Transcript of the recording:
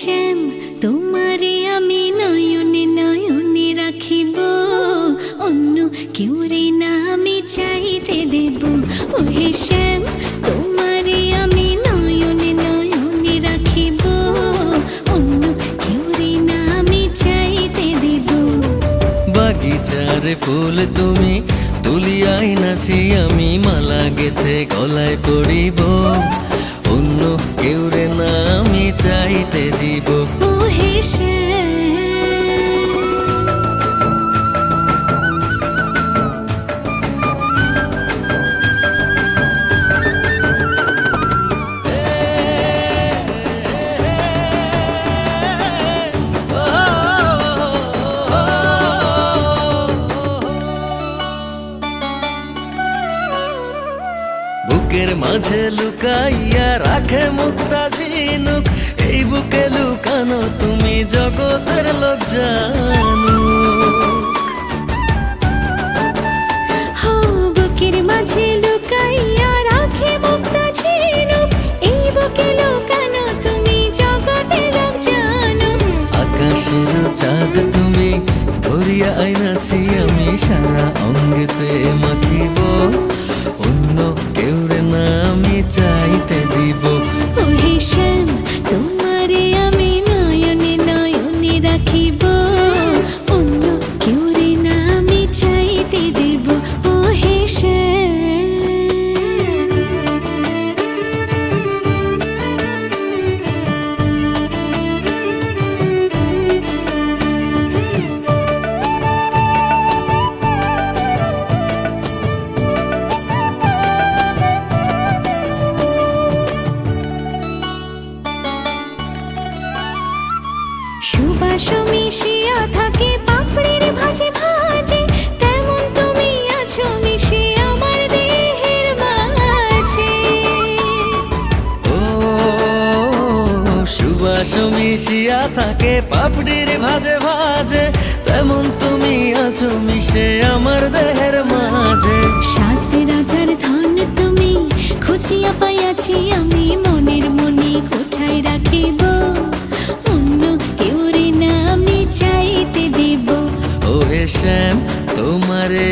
শ্যাম তোমারে আমি নয়নে নয়নে রাখিব, অন্য কেউ রে না আমি চাইতে দেব। ওহে শ্যাম তোমারে আমি নয়নে নয়নে রাখিব, অন্য কেউ রে না আমি চাইতে দেব। বাগিচার ফুল তুমি তুলিয়াই নাছি আমি মালা গেথে গলায় পড়িব, অন্য কেউ রে না আমি চাইতে দিব। ওহে শ্যাম বুকের মাঝে লুকাইয়া রাখে মুক্তা ঝিনুক, এই বুকে লুকানো তুমি জগতের লোক জানুক। হো বুকের মাঝে লুকাইয়া রাখে মুক্তা ঝিনুক, এই বুকে লুকানো তুমি জগতের লোক জানো। আকাশের চাঁদ তুমি ধরিয়া আইনাছি আমি সারা অঙ্গেতে মাখিব, অন্য কেউ রে না আমি চাইতে দিব। ওহে শ্যাম তোমারে আমি নয়নে নয়নে রাখিব, অন্য কেউ রে না আমি চাইতে দেব। ওহে শ্যাম সুবাস মিশিয়া থাকে পাপড়ির ভাজে ভাজে, তেমন তুমি আছো মিশে আমার দেহের মাঝে। ও সুবাস মিশিয়া থাকে পাপড়ির ভাজে ভাজে, তেমন তুমি আছো মিশে আমার দেহের মাঝে। সাত রাজার ধন তুমি খুঁজিয়া পাইয়াছি আমি মনের মনি কোঠায় রাখিব, অন্য কেউ রে না আমি চাইতে দেব। ওহে শ্যাম তোমারে